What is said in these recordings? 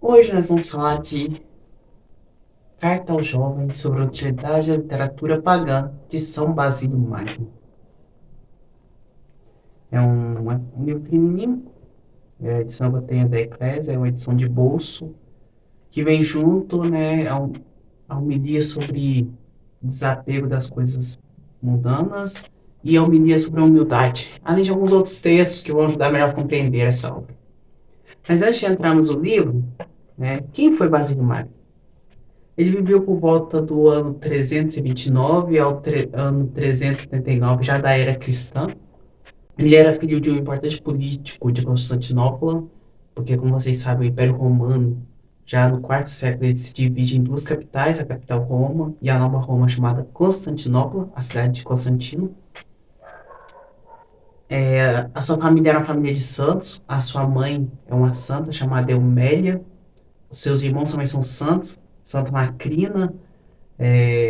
Hoje nós vamos falar de Carta aos Jovens sobre a utilidade da literatura pagã de São Basílio Magno. É um livro pequenininho, é a edição que eu tenho da Eclésia, é uma edição de bolso, que vem junto, né, a homilia sobre desapego das coisas mundanas e a homilia sobre a humildade, além de alguns outros textos que vão ajudar melhor a compreender essa obra. Mas antes de entrarmos no livro, né, quem foi Basílio Magno? Ele viveu por volta do ano 329 ao ano 379, já da era cristã. Ele era filho de um importante político de Constantinopla, porque, como vocês sabem, o Império Romano, já no quarto século, ele se divide em duas capitais, a capital Roma e a nova Roma chamada Constantinopla, a cidade de Constantino. A sua família era uma família de santos, a sua mãe é uma santa chamada Eumélia, os seus irmãos também são santos, Santa Macrina,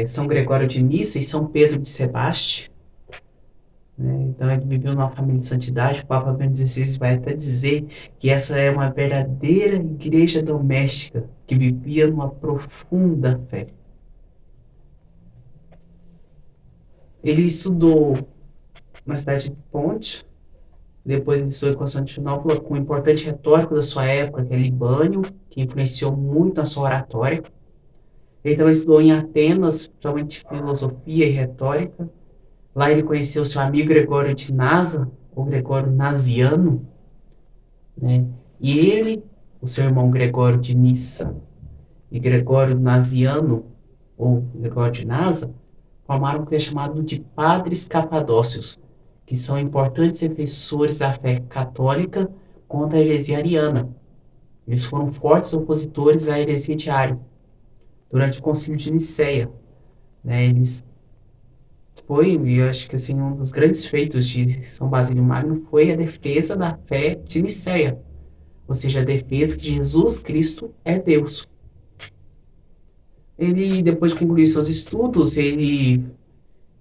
São Gregório de Nissa e São Pedro de Sebaste, né? Então ele viveu numa família de santidade. O Papa Bento XVI vai até dizer que essa é uma verdadeira igreja doméstica que vivia numa profunda fé. Ele estudou na cidade de Ponte, depois ele estudou em Constantinopla com um importante retórico da sua época, que é Libânio, que influenciou muito na sua oratória. Ele também estudou em Atenas, principalmente filosofia e retórica. Lá ele conheceu seu amigo Gregório de Nasa, ou Gregório Naziano, né? E ele, o seu irmão Gregório de Nissa e Gregório Naziano, ou Gregório de Nasa, formaram o que é chamado de Padres Capadócios, que são importantes defensores da fé católica contra a heresia ariana. Eles foram fortes opositores à heresia de Ário durante o Concílio de Nicéia, né? E eu acho que assim, um dos grandes feitos de São Basílio Magno foi a defesa da fé de Nicéia, ou seja, a defesa que Jesus Cristo é Deus. Ele, depois de concluir seus estudos, ele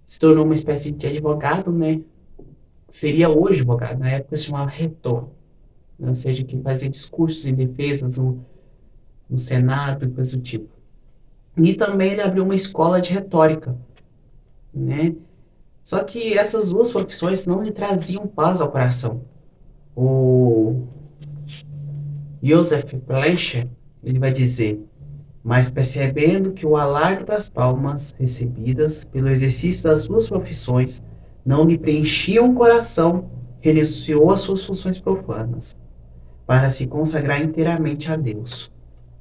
se tornou uma espécie de advogado, né? Seria hoje advogado, na época se chamava retor, né? Ou seja, que fazia discursos em defesas no Senado e coisa do tipo. E também ele abriu uma escola de retórica, né? Só que essas duas profissões não lhe traziam paz ao coração. O Joseph Plencher, ele vai dizer: mas percebendo que o alarde das palmas recebidas pelo exercício das suas profissões não lhe preenchiam o coração, renunciou às suas funções profanas, para se consagrar inteiramente a Deus.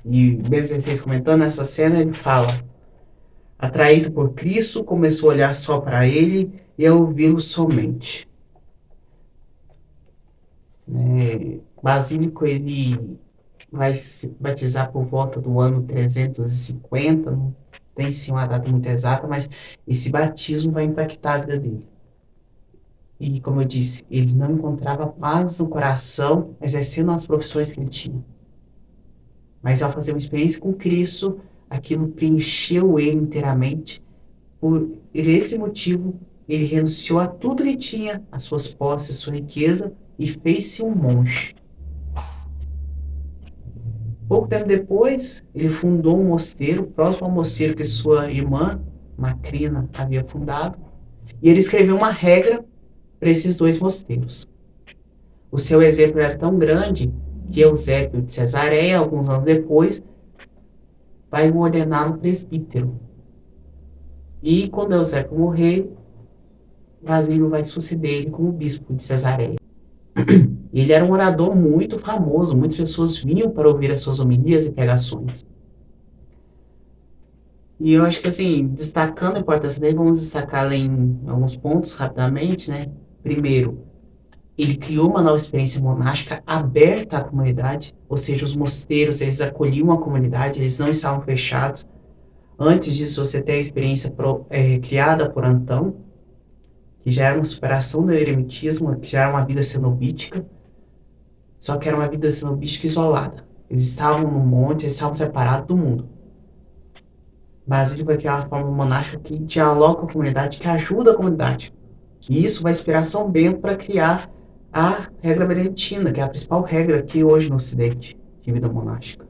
E Bento XVI, comentando essa cena, ele fala: atraído por Cristo, começou a olhar só para ele e a ouvi-lo somente. Basílico, ele vai se batizar por volta do ano 350, não tem sim uma data muito exata, mas esse batismo vai impactar a vida dele. E, como eu disse, ele não encontrava paz no coração exercendo as profissões que ele tinha. Mas ao fazer uma experiência com Cristo, aquilo preencheu ele inteiramente. Por esse motivo, ele renunciou a tudo que tinha, as suas posses, sua riqueza, e fez-se um monge. Pouco tempo depois, ele fundou um mosteiro, próximo ao mosteiro que sua irmã, Macrina, havia fundado, e ele escreveu uma regra para esses dois mosteiros. O seu exemplo era tão grande que Eusébio de Cesareia, alguns anos depois, vai ordená-lo presbítero. E quando Eusébio morrer, Basílio vai suceder ele como bispo de Cesareia. Ele era um orador muito famoso, muitas pessoas vinham para ouvir as suas homilias e pregações. E eu acho que, assim, destacando a importância dele, vamos destacar em alguns pontos rapidamente, né? Primeiro, ele criou uma nova experiência monástica aberta à comunidade, ou seja, os mosteiros, eles acolhiam a comunidade, eles não estavam fechados. Antes disso, você tem a experiência criada por Antão, que já era uma superação do eremitismo, que já era uma vida cenobítica, só que era uma vida cenobítica isolada. Eles estavam no monte, eles estavam separados do mundo. Basílio vai criar uma forma monástica que dialoga com a comunidade, que ajuda a comunidade. E isso vai inspirar São Bento para criar a regra beneditina, que é a principal regra aqui hoje no Ocidente de vida monástica.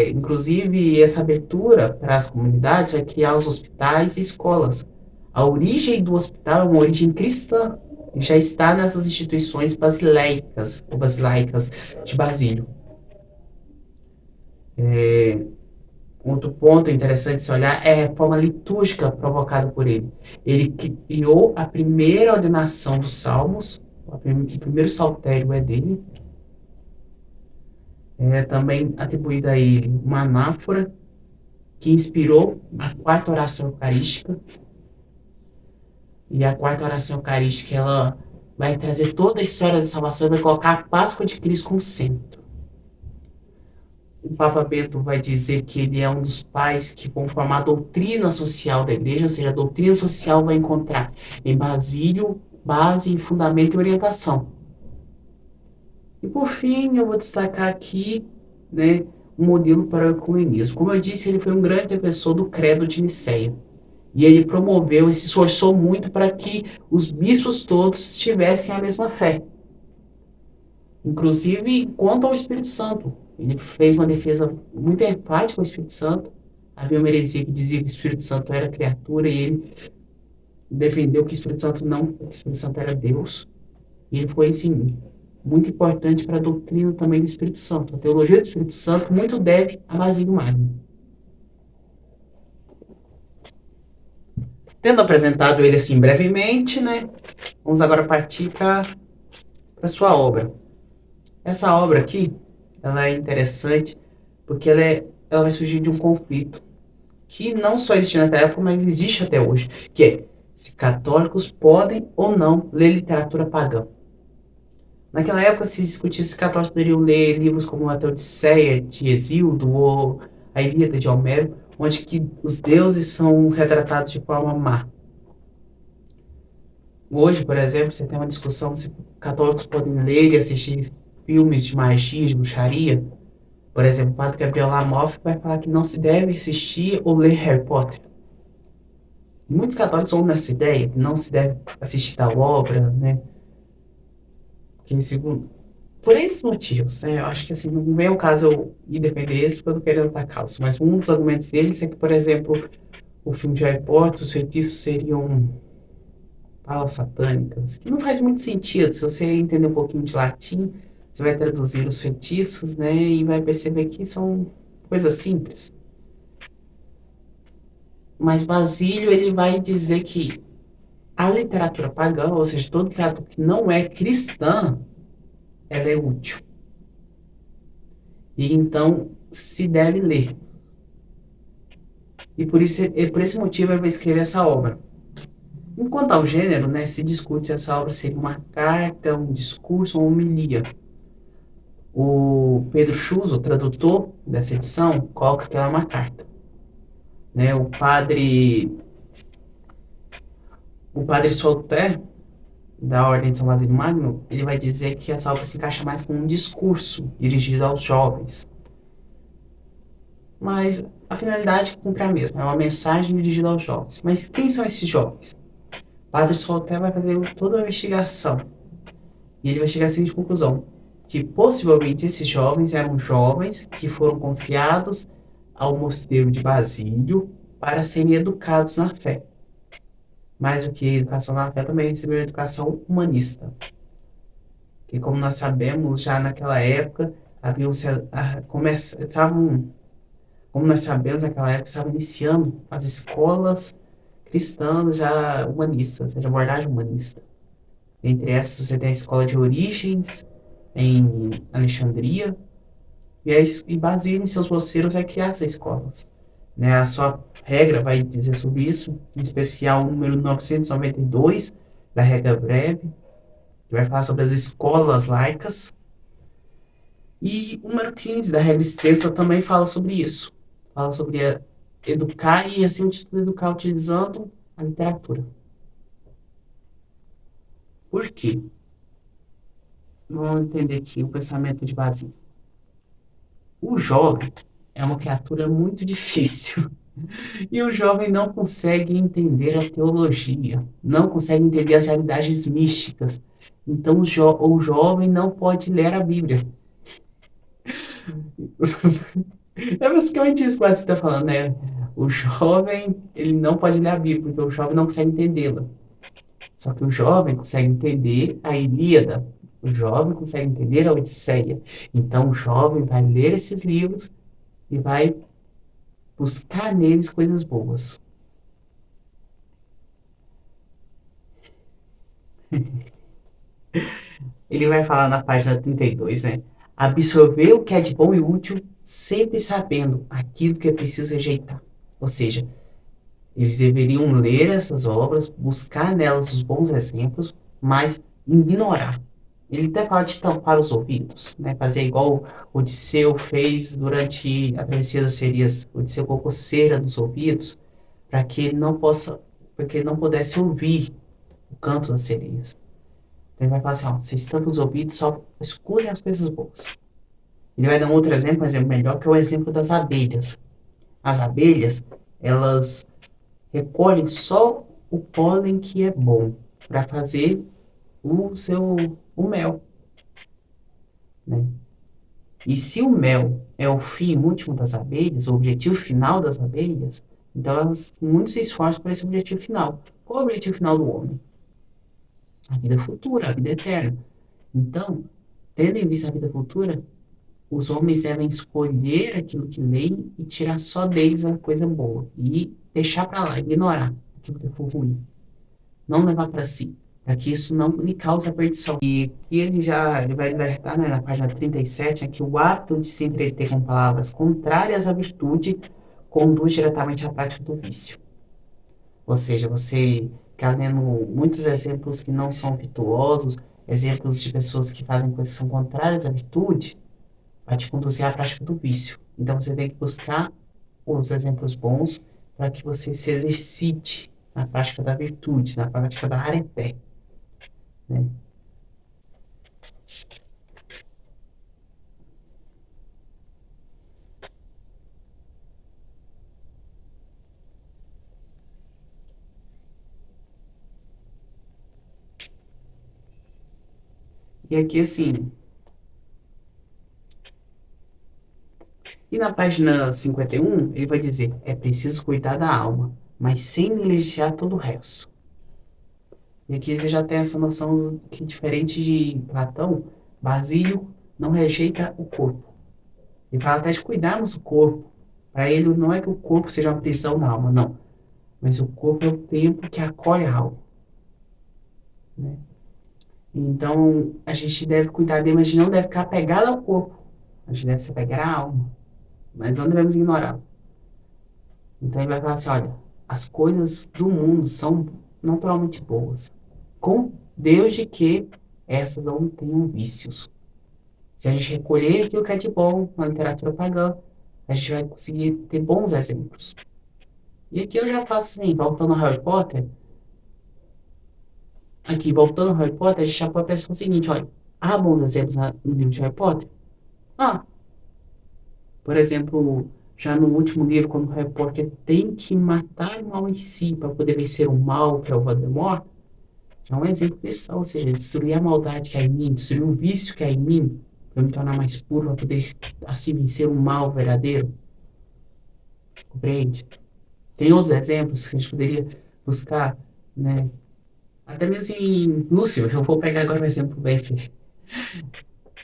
Inclusive, essa abertura para as comunidades vai criar os hospitais e escolas. A origem do hospital é uma origem cristã e já está nessas instituições basileicas ou basilaicas de Basílio. Outro ponto interessante se olhar é a forma litúrgica provocada por ele. Ele criou a primeira ordenação dos salmos, o primeiro saltério é dele. É também atribuída a ele uma anáfora que inspirou a quarta oração eucarística. E a quarta oração eucarística, ela vai trazer toda a história da salvação e vai colocar a Páscoa de Cristo como centro. O Papa Bento vai dizer que ele é um dos pais que vão formar a doutrina social da igreja, ou seja, a doutrina social vai encontrar em Basílio base, fundamento e orientação. E por fim, eu vou destacar aqui, né, um modelo para o ecumenismo. Como eu disse, ele foi um grande defensor do credo de Nicéia. E ele promoveu e se esforçou muito para que os bispos todos tivessem a mesma fé. Inclusive, quanto ao Espírito Santo. Ele fez uma defesa muito enfática ao Espírito Santo. Havia uma heresia que dizia que o Espírito Santo era criatura e ele defendeu que o Espírito Santo não, que o Espírito Santo era Deus. E ele foi, assim, muito importante para a doutrina também do Espírito Santo. A teologia do Espírito Santo muito deve a Basílio Magno. Tendo apresentado ele assim brevemente, né, vamos agora partir para a sua obra. Essa obra aqui, ela é interessante porque ela vai surgir de um conflito que não só existe naquela época, mas existe até hoje, que é se católicos podem ou não ler literatura pagã. Naquela época se discutia se católicos poderiam ler livros como a Teodiceia de Hesíodo ou a Ilíada de Homero, onde que os deuses são retratados de forma má. Hoje, por exemplo, você tem uma discussão se católicos podem ler e assistir filmes de magia, de bruxaria. Por exemplo, o padre Gabriel Lamoff vai falar que não se deve assistir ou ler Harry Potter. Muitos católicos vão nessa ideia que não se deve assistir tal obra, né? Que, segundo, por esses motivos, né? Eu acho que assim, não é o caso eu ir defender eles porque eu não quero atacá-los. Mas um dos argumentos deles é que, por exemplo, o filme de Harry Potter, os feitiços seriam falas satânicas, que não faz muito sentido. Se você entender um pouquinho de latim, você vai traduzir os feitiços, né? E vai perceber que são coisas simples. Mas Basílio, ele vai dizer que a literatura pagã, ou seja, toda literatura que não é cristã, ela é útil. E então se deve ler. E por esse motivo ele vai escrever essa obra. Enquanto ao gênero, né, se discute se essa obra seria uma carta, um discurso ou uma homilia. O Pedro Chus, o tradutor dessa edição, coloca que ela é uma carta. Né, o padre Solter, da Ordem de São Basílio Magno, ele vai dizer que essa obra se encaixa mais como um discurso dirigido aos jovens. Mas a finalidade cumpre a mesma, é uma mensagem dirigida aos jovens. Mas quem são esses jovens? O padre Solter vai fazer toda a investigação e ele vai chegar à seguinte conclusão, que possivelmente esses jovens eram jovens que foram confiados ao mosteiro de Basílio para serem educados na fé. Mais do que educação na fé, também receberam educação humanista. Que, como nós sabemos, já naquela época, como nós sabemos, naquela época estavam iniciando as escolas cristãs já humanistas, ou seja, abordagem humanista. Entre essas, você tem a escola de Origens, em Alexandria, e Basílio, em seus voceiros, vai criar essas escolas. Né? A sua regra vai dizer sobre isso, em especial o número 992, da regra breve, que vai falar sobre as escolas laicas. E o número 15 da regra extensa também fala sobre isso. Fala sobre educar e, acima de tudo, educar utilizando a literatura. Por quê? Vamos entender aqui o pensamento de Basílio. O jovem é uma criatura muito difícil. E o jovem não consegue entender a teologia, não consegue entender as realidades místicas. Então o jovem não pode ler a Bíblia. É basicamente isso que você está falando, né? O jovem, ele não pode ler a Bíblia, porque o jovem não consegue entendê-la. Só que o jovem consegue entender a Ilíada, o jovem consegue entender a Odisseia. Então o jovem vai ler esses livros e vai buscar neles coisas boas. Ele vai falar na página 32, né? Absorver o que é de bom e útil, sempre sabendo aquilo que é preciso rejeitar. Ou seja, eles deveriam ler essas obras, buscar nelas os bons exemplos, mas ignorar. Ele até fala de tampar os ouvidos, né? Fazer igual Odisseu fez durante a travessia das Serias. Odisseu colocou cera nos ouvidos para que ele não possa, para que ele não pudesse ouvir o canto das sereias. Então ele vai falar assim, ó, vocês tampam os ouvidos, só escutem as coisas boas. Ele vai dar um outro exemplo, um exemplo melhor, que é o exemplo das abelhas. As abelhas, elas recolhem só o pólen que é bom para fazer o mel, né? E se o mel é o fim último das abelhas, o objetivo final das abelhas, então elas muito se esforçam para esse objetivo final. Qual é o objetivo final do homem? A vida futura, a vida eterna. Então, tendo em vista a vida futura, os homens devem escolher aquilo que leem e tirar só deles a coisa boa e deixar para lá, ignorar aquilo que for ruim. Não levar para si, para que isso não lhe cause a perdição. E ele vai alertar, né, na página 37, é que o ato de se entreter com palavras contrárias à virtude conduz diretamente à prática do vício. Ou seja, você ficar lendo muitos exemplos que não são virtuosos, exemplos de pessoas que fazem coisas que são contrárias à virtude, vai te conduzir à prática do vício. Então você tem que buscar os exemplos bons para que você se exercite na prática da virtude, na prática da areté, né? E aqui, assim, e na página 51, ele vai dizer, é preciso cuidar da alma, mas sem negligenciar todo o resto. E aqui você já tem essa noção que, diferente de Platão, Basílio não rejeita o corpo. Ele fala até de cuidarmos do corpo. Para ele, não é que o corpo seja uma prisão da alma, não. Mas o corpo é o templo que acolhe a alma, né? Então, a gente deve cuidar dele, mas a gente não deve ficar apegado ao corpo. A gente deve se apegar à alma, mas não devemos ignorá-lo. Então, ele vai falar assim, olha, as coisas do mundo são naturalmente boas, com Deus de que essas não tenham vícios. Se a gente recolher aquilo que é de bom na literatura pagã, a gente vai conseguir ter bons exemplos. E aqui eu já faço assim, voltando ao Harry Potter, aqui voltando ao Harry Potter, a gente já pode pensar o seguinte, olha, há bons exemplos no livro de Harry Potter? Ah, por exemplo, já no último livro, quando o Harry Potter tem que matar o mal em si para poder vencer o mal, que é o Voldemort, já é um exemplo cristão, ou seja, destruir a maldade que há em mim, destruir o vício que há em mim, para me tornar mais puro, para poder assim vencer o mal verdadeiro. Compreende? Tem outros exemplos que a gente poderia buscar, né? Até mesmo em Lúcifer, eu vou pegar agora um exemplo bem.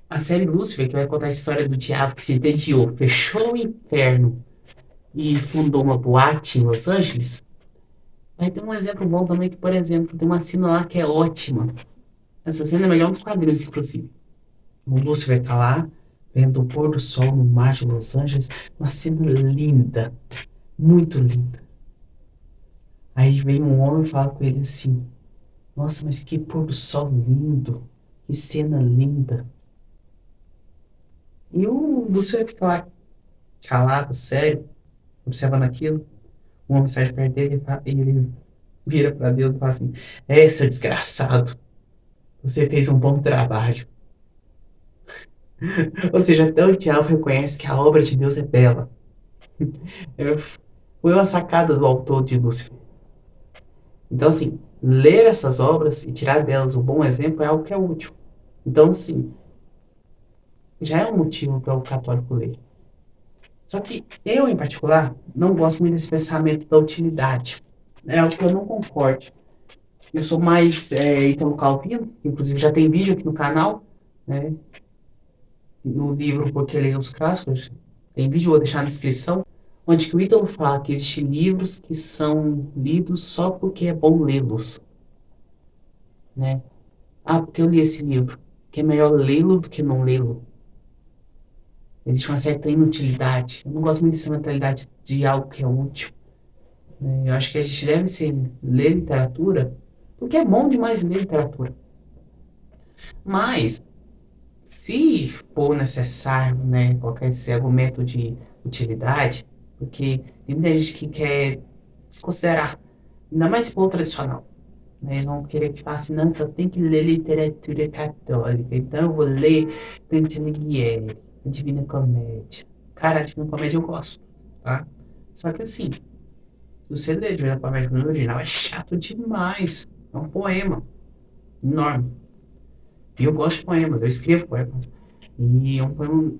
A série Lúcifer, que vai contar a história do diabo que se entediou, fechou o inferno e fundou uma boate em Los Angeles. Vai ter um exemplo bom também que, por exemplo, tem uma cena lá que é ótima. Essa cena é melhor dos quadrinhos, inclusive. O Lúcifer tá lá, vendo o pôr do sol no mar de Los Angeles. Uma cena linda, muito linda. Aí vem um homem e fala com ele assim, nossa, mas que pôr do sol lindo, que cena linda. E o Lúcifer fica lá, calado, sério, observando aquilo. Um homem sai de perto dele e ele vira para Deus e fala assim, seu desgraçado, você fez um bom trabalho. Ou seja, até o diabo reconhece que a obra de Deus é bela. É, foi uma sacada do autor de Lúcifer. Então, assim, ler essas obras e tirar delas um bom exemplo é algo que é útil. Então, sim, já é um motivo para o católico ler. Só que eu, em particular, não gosto muito desse pensamento da utilidade. É algo que eu não concordo. Eu sou mais Ítalo Calvino, que inclusive já tem vídeo aqui no canal, né? No livro Porque Leia os Clássicos, tem vídeo, vou deixar na descrição, onde que o Ítalo fala que existem livros que são lidos só porque é bom lê-los, né? Ah, porque eu li esse livro, que é melhor lê-lo do que não lê-lo. Existe uma certa inutilidade. Eu não gosto muito dessa mentalidade de algo que é útil, né? Eu acho que a gente deve ler literatura, porque é bom demais ler literatura. Mas, se for necessário, né, qualquer esse argumento de utilidade, porque tem muita gente que quer desconsiderar, ainda mais povo tradicional, né, não querer que faça, não, só tem que ler literatura católica, então eu vou ler Dante Alighieri, a Divina Comédia. Cara, a Divina Comédia eu gosto, tá? Só que assim, se você ler a Divina Comédia no original, é chato demais. É um poema enorme. E eu gosto de poemas, eu escrevo poemas. E é um poema,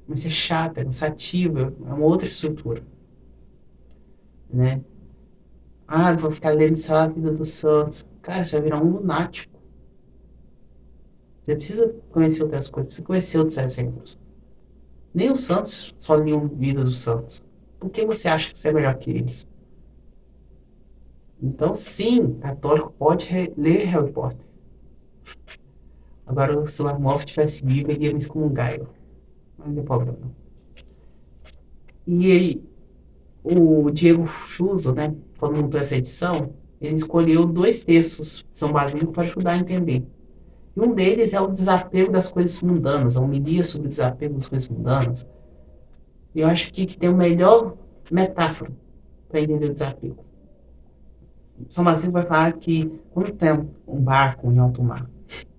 mas é chato, é cansativo, é uma outra estrutura, né? Ah, vou ficar lendo só a vida dos santos. Cara, você vai virar um lunático. Você precisa conhecer outras coisas, precisa conhecer outros exemplos. Nem os santos só liam vida dos santos. Por que você acha que você é melhor que eles? Então, sim, católico pode ler Harry Potter. Agora, se o Lamorte tivesse vivo, ele ia me excomungar. Não tem problema. E aí, o Diego Chuso, né, quando montou essa edição, ele escolheu dois textos de São Basílio para ajudar a entender. E um deles é o desapego das coisas mundanas, a homilia sobre o desapego das coisas mundanas. E eu acho que tem a melhor metáfora para entender o desapego. São Basílio vai falar que quando tem um barco em alto mar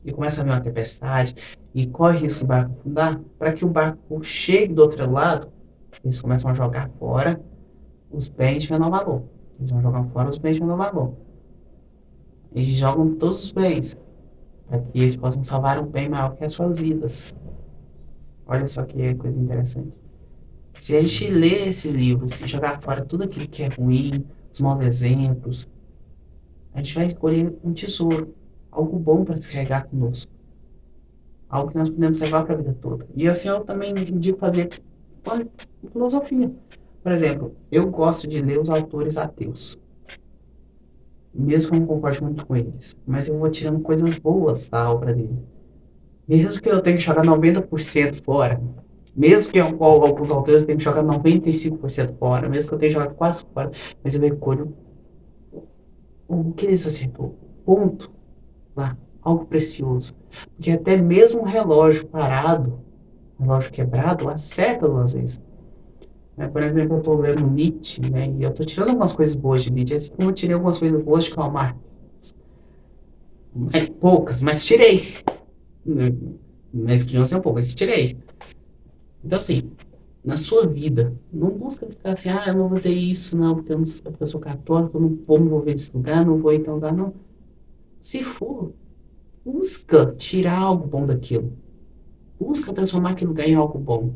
e começa a vir uma tempestade e corre risco do barco afundar, para que o barco chegue do outro lado, eles começam a jogar fora os bens de menor valor. Eles vão jogar fora os bens de menor valor. Eles jogam todos os bens, para que eles possam salvar um bem maior que as suas vidas. Olha só que coisa interessante. Se a gente ler esses livros e jogar fora tudo aquilo que é ruim, os maus exemplos, a gente vai colher um tesouro, algo bom para se carregar conosco, algo que nós podemos levar para a vida toda. E assim eu também indico fazer uma filosofia. Por exemplo, eu gosto de ler os autores ateus, mesmo que eu não concorde muito com eles, mas eu vou tirando coisas boas da obra deles. Mesmo que eu tenha que jogar 90% fora, mesmo que alguns autores tenham que jogar 95% fora, mesmo que eu tenha jogado quase fora, mas eu recolho o que eles acertou. Ponto. Lá. Algo precioso. Porque até mesmo um relógio parado, um relógio quebrado, acerta duas vezes. Né? Por exemplo, eu estou lendo Nietzsche, né? E eu estou tirando algumas coisas boas de Nietzsche, assim como eu tirei algumas coisas boas de Karl Marx. Poucas, mas tirei. Mas que não são poucas, mas tirei. Então, assim, na sua vida, não busca ficar assim, ah, eu não vou fazer isso, não, porque porque eu sou católico, eu não vou me envolver nesse lugar, não vou ir em tal lugar, não. Se for, busca tirar algo bom daquilo. Busca transformar aquele lugar em algo bom.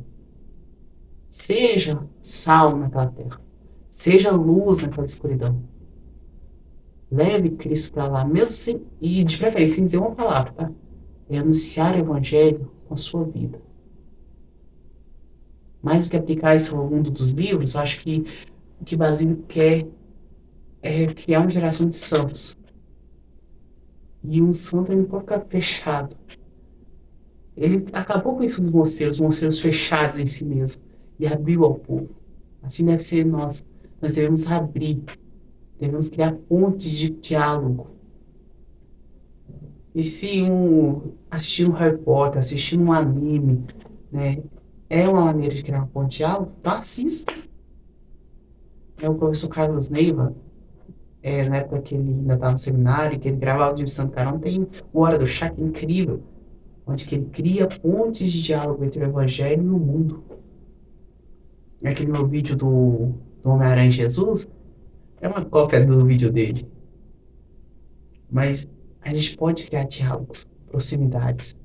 Seja sal naquela terra. Seja luz naquela escuridão. Leve Cristo para lá, mesmo sem, e de preferência sem dizer uma palavra, tá? É anunciar o evangelho com a sua vida. Mais do que aplicar isso ao mundo dos livros, eu acho que o que Basílio quer é criar uma geração de santos. E um santo ele não pode ficar fechado. Ele acabou com isso dos mosteiros fechados em si mesmo, e abriu ao povo. Assim deve ser nós. Nós devemos abrir, devemos criar pontes de diálogo. E se assistir um Harry Potter, assistir um anime, né, é uma maneira de criar uma ponte de diálogo, então assista. É o professor Carlos Neiva, na época que ele ainda estava no seminário, que ele gravava o livro Santo Carão, tem o Hora do Chá, que é incrível, onde que ele cria pontes de diálogo entre o Evangelho e o mundo. Aquele meu vídeo do Homem-Aranha e Jesus é uma cópia do vídeo dele. Mas a gente pode criar diálogos, proximidades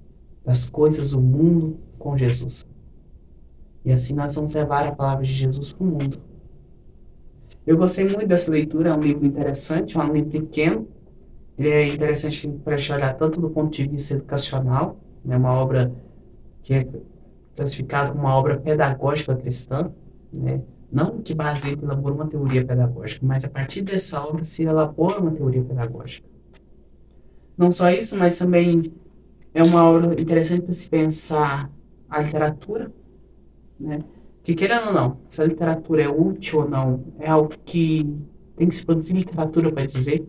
das coisas do mundo com Jesus. E assim nós vamos levar a palavra de Jesus para o mundo. Eu gostei muito dessa leitura, é um livro interessante, é um livro pequeno. Ele é interessante para a gente olhar tanto do ponto de vista educacional, né, uma obra que é classificada como uma obra pedagógica cristã, né, não que baseie que elabora uma teoria pedagógica, mas a partir dessa obra se elabora uma teoria pedagógica. Não só isso, mas também é uma obra interessante para se pensar a literatura, né? Que querendo ou não, se a literatura é útil ou não, é algo que tem que se produzir literatura para dizer.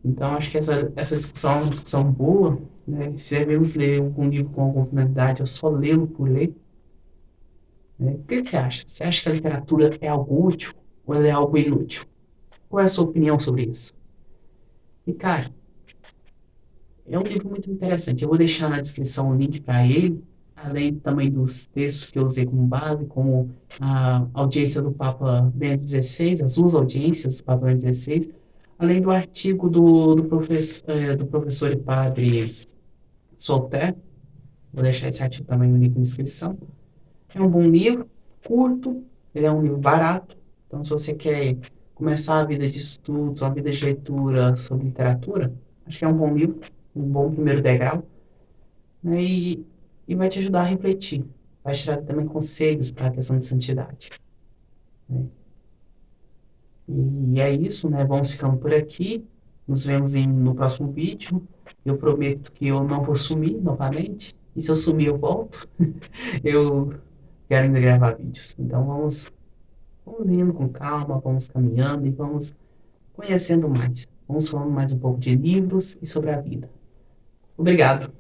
Então, acho que essa discussão é uma discussão boa, né? Se devemos ler algum livro com alguma finalidade, ou só lê-lo por ler, né? O que você acha? Você acha que a literatura é algo útil ou ela é algo inútil? Qual é a sua opinião sobre isso? E, cara, é um livro muito interessante. Eu vou deixar na descrição o link para ele, além também dos textos que eu usei como base, como a audiência do Papa Bento XVI, as duas audiências do Papa Bento XVI, além do artigo do professor e padre Solter. Vou deixar esse artigo também no link na descrição. É um bom livro, curto, ele é um livro barato. Então, se você quer começar a vida de estudos, uma vida de leitura sobre literatura, acho que é um bom livro, um bom primeiro degrau, né? E vai te ajudar a refletir. Vai te trazer também conselhos para a questão de santidade, né? E é isso, né? Vamos ficando por aqui. Nos vemos no próximo vídeo. Eu prometo que eu não vou sumir novamente. E se eu sumir, eu volto. Eu quero ainda gravar vídeos. Então vamos indo com calma, vamos caminhando e vamos conhecendo mais. Vamos falando mais um pouco de livros e sobre a vida. Obrigado.